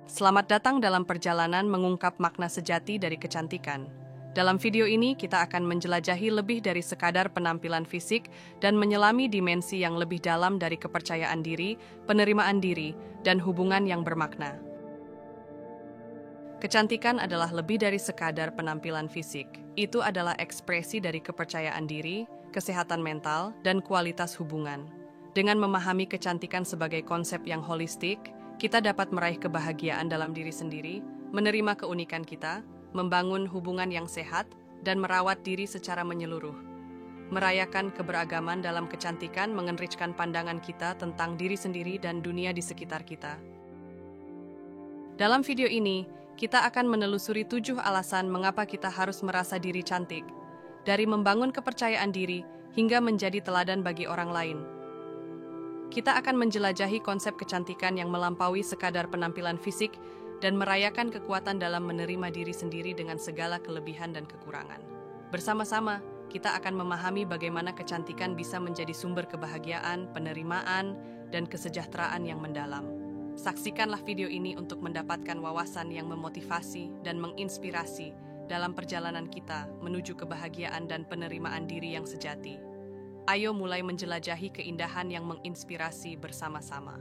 Selamat datang dalam perjalanan mengungkap makna sejati dari kecantikan. Dalam video ini, kita akan menjelajahi lebih dari sekadar penampilan fisik dan menyelami dimensi yang lebih dalam dari kepercayaan diri, penerimaan diri, dan hubungan yang bermakna. Kecantikan adalah lebih dari sekadar penampilan fisik. Itu adalah ekspresi dari kepercayaan diri, kesehatan mental, dan kualitas hubungan. Dengan memahami kecantikan sebagai konsep yang holistik, kita dapat meraih kebahagiaan dalam diri sendiri, menerima keunikan kita, membangun hubungan yang sehat, dan merawat diri secara menyeluruh. Merayakan keberagaman dalam kecantikan mengenrichkan pandangan kita tentang diri sendiri dan dunia di sekitar kita. Dalam video ini, kita akan menelusuri 7 alasan mengapa kita harus merasa diri cantik, dari membangun kepercayaan diri hingga menjadi teladan bagi orang lain. Kita akan menjelajahi konsep kecantikan yang melampaui sekadar penampilan fisik dan merayakan kekuatan dalam menerima diri sendiri dengan segala kelebihan dan kekurangan. Bersama-sama, kita akan memahami bagaimana kecantikan bisa menjadi sumber kebahagiaan, penerimaan, dan kesejahteraan yang mendalam. Saksikanlah video ini untuk mendapatkan wawasan yang memotivasi dan menginspirasi dalam perjalanan kita menuju kebahagiaan dan penerimaan diri yang sejati. Ayo mulai menjelajahi keindahan yang menginspirasi bersama-sama.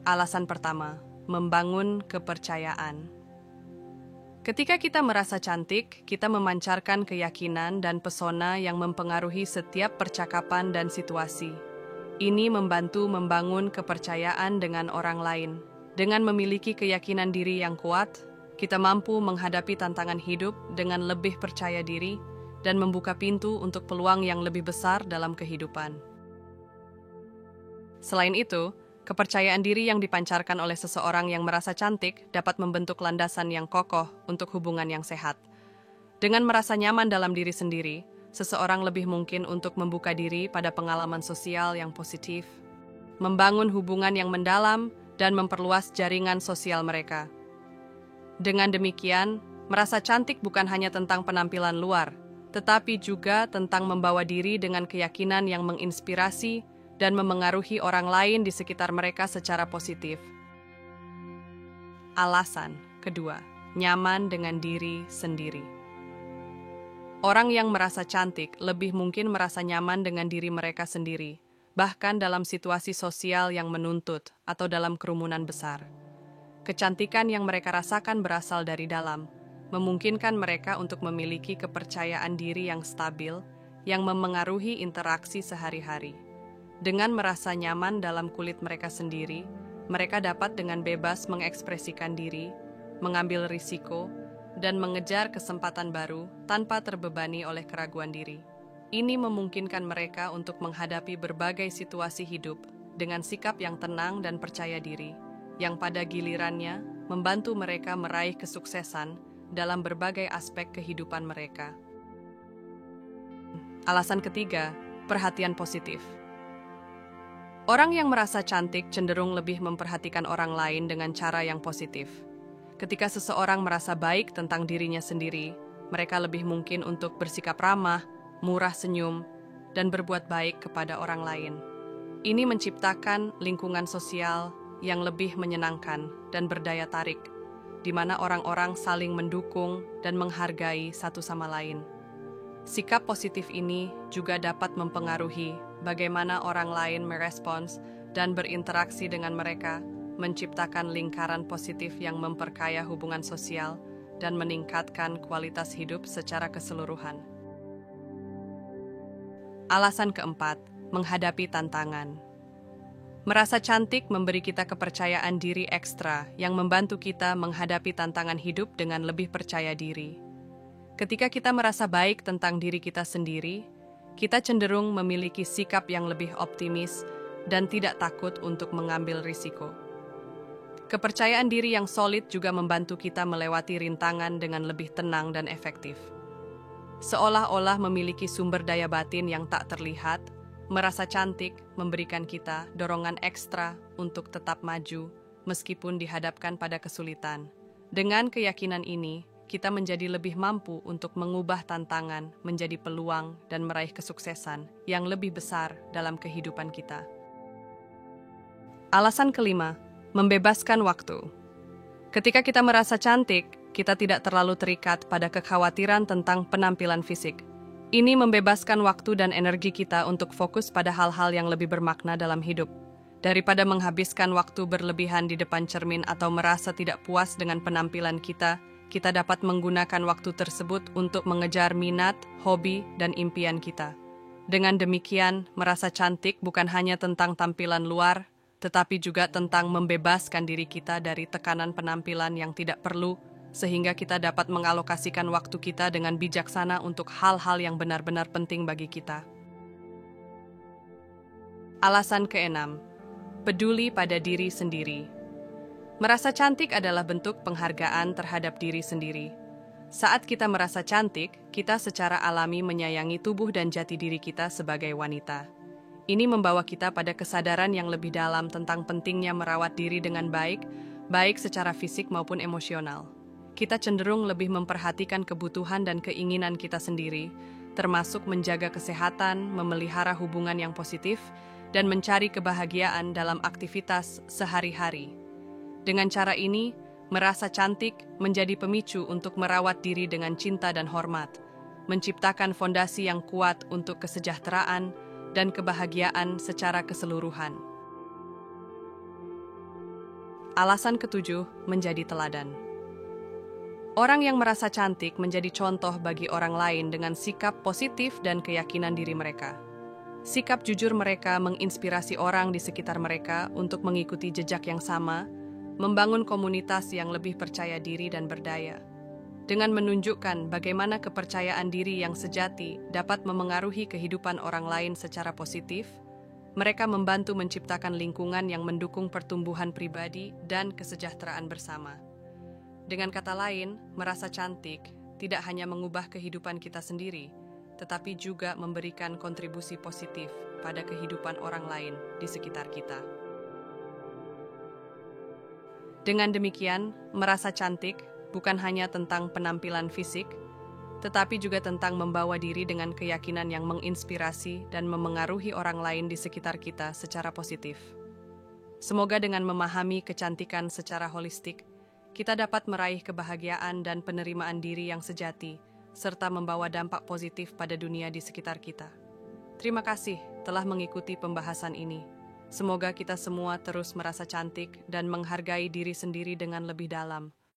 Alasan pertama, membangun kepercayaan. Ketika kita merasa cantik, kita memancarkan keyakinan dan pesona yang mempengaruhi setiap percakapan dan situasi. Ini membantu membangun kepercayaan dengan orang lain. Dengan memiliki keyakinan diri yang kuat, kita mampu menghadapi tantangan hidup dengan lebih percaya diri dan membuka pintu untuk peluang yang lebih besar dalam kehidupan. Selain itu, kepercayaan diri yang dipancarkan oleh seseorang yang merasa cantik dapat membentuk landasan yang kokoh untuk hubungan yang sehat. Dengan merasa nyaman dalam diri sendiri, seseorang lebih mungkin untuk membuka diri pada pengalaman sosial yang positif, membangun hubungan yang mendalam, dan memperluas jaringan sosial mereka. Dengan demikian, merasa cantik bukan hanya tentang penampilan luar, tetapi juga tentang membawa diri dengan keyakinan yang menginspirasi dan memengaruhi orang lain di sekitar mereka secara positif. Alasan kedua, nyaman dengan diri sendiri. Orang yang merasa cantik lebih mungkin merasa nyaman dengan diri mereka sendiri, bahkan dalam situasi sosial yang menuntut atau dalam kerumunan besar. Kecantikan yang mereka rasakan berasal dari dalam, memungkinkan mereka untuk memiliki kepercayaan diri yang stabil, yang memengaruhi interaksi sehari-hari. Dengan merasa nyaman dalam kulit mereka sendiri, mereka dapat dengan bebas mengekspresikan diri, mengambil risiko, dan mengejar kesempatan baru tanpa terbebani oleh keraguan diri. Ini memungkinkan mereka untuk menghadapi berbagai situasi hidup dengan sikap yang tenang dan percaya diri, yang pada gilirannya membantu mereka meraih kesuksesan dalam berbagai aspek kehidupan mereka. Alasan ketiga, perhatian positif. Orang yang merasa cantik cenderung lebih memperhatikan orang lain dengan cara yang positif. Ketika seseorang merasa baik tentang dirinya sendiri, mereka lebih mungkin untuk bersikap ramah, murah senyum, dan berbuat baik kepada orang lain. Ini menciptakan lingkungan sosial yang lebih menyenangkan dan berdaya tarik, di mana orang-orang saling mendukung dan menghargai satu sama lain. Sikap positif ini juga dapat mempengaruhi bagaimana orang lain merespons dan berinteraksi dengan mereka, menciptakan lingkaran positif yang memperkaya hubungan sosial dan meningkatkan kualitas hidup secara keseluruhan. Alasan keempat, menghadapi tantangan. Merasa cantik memberi kita kepercayaan diri ekstra yang membantu kita menghadapi tantangan hidup dengan lebih percaya diri. Ketika kita merasa baik tentang diri kita sendiri, kita cenderung memiliki sikap yang lebih optimis dan tidak takut untuk mengambil risiko. Kepercayaan diri yang solid juga membantu kita melewati rintangan dengan lebih tenang dan efektif. Seolah-olah memiliki sumber daya batin yang tak terlihat, merasa cantik memberikan kita dorongan ekstra untuk tetap maju meskipun dihadapkan pada kesulitan. Dengan keyakinan ini, kita menjadi lebih mampu untuk mengubah tantangan menjadi peluang dan meraih kesuksesan yang lebih besar dalam kehidupan kita. Alasan kelima, Membebaskan waktu. Ketika kita merasa cantik, kita tidak terlalu terikat pada kekhawatiran tentang penampilan fisik. Ini membebaskan waktu dan energi kita untuk fokus pada hal-hal yang lebih bermakna dalam hidup. Daripada menghabiskan waktu berlebihan di depan cermin atau merasa tidak puas dengan penampilan kita dapat menggunakan waktu tersebut untuk mengejar minat, hobi, dan impian kita. Dengan demikian, merasa cantik bukan hanya tentang tampilan luar, tetapi juga tentang membebaskan diri kita dari tekanan penampilan yang tidak perlu, sehingga kita dapat mengalokasikan waktu kita dengan bijaksana untuk hal-hal yang benar-benar penting bagi kita. Alasan keenam, peduli pada diri sendiri. Merasa cantik adalah bentuk penghargaan terhadap diri sendiri. Saat kita merasa cantik, kita secara alami menyayangi tubuh dan jati diri kita sebagai wanita. Ini membawa kita pada kesadaran yang lebih dalam tentang pentingnya merawat diri dengan baik, baik secara fisik maupun emosional. Kita cenderung lebih memperhatikan kebutuhan dan keinginan kita sendiri, termasuk menjaga kesehatan, memelihara hubungan yang positif, dan mencari kebahagiaan dalam aktivitas sehari-hari. Dengan cara ini, merasa cantik menjadi pemicu untuk merawat diri dengan cinta dan hormat, menciptakan fondasi yang kuat untuk kesejahteraan dan kebahagiaan secara keseluruhan. Alasan ketujuh, menjadi teladan. Orang yang merasa cantik menjadi contoh bagi orang lain dengan sikap positif dan keyakinan diri mereka. Sikap jujur mereka menginspirasi orang di sekitar mereka untuk mengikuti jejak yang sama, membangun komunitas yang lebih percaya diri dan berdaya. Dengan menunjukkan bagaimana kepercayaan diri yang sejati dapat memengaruhi kehidupan orang lain secara positif, mereka membantu menciptakan lingkungan yang mendukung pertumbuhan pribadi dan kesejahteraan bersama. Dengan kata lain, merasa cantik tidak hanya mengubah kehidupan kita sendiri, tetapi juga memberikan kontribusi positif pada kehidupan orang lain di sekitar kita. Dengan demikian, merasa cantik bukan hanya tentang penampilan fisik, tetapi juga tentang membawa diri dengan keyakinan yang menginspirasi dan memengaruhi orang lain di sekitar kita secara positif. Semoga dengan memahami kecantikan secara holistik, kita dapat meraih kebahagiaan dan penerimaan diri yang sejati, serta membawa dampak positif pada dunia di sekitar kita. Terima kasih telah mengikuti pembahasan ini. Semoga kita semua terus merasa cantik dan menghargai diri sendiri dengan lebih dalam.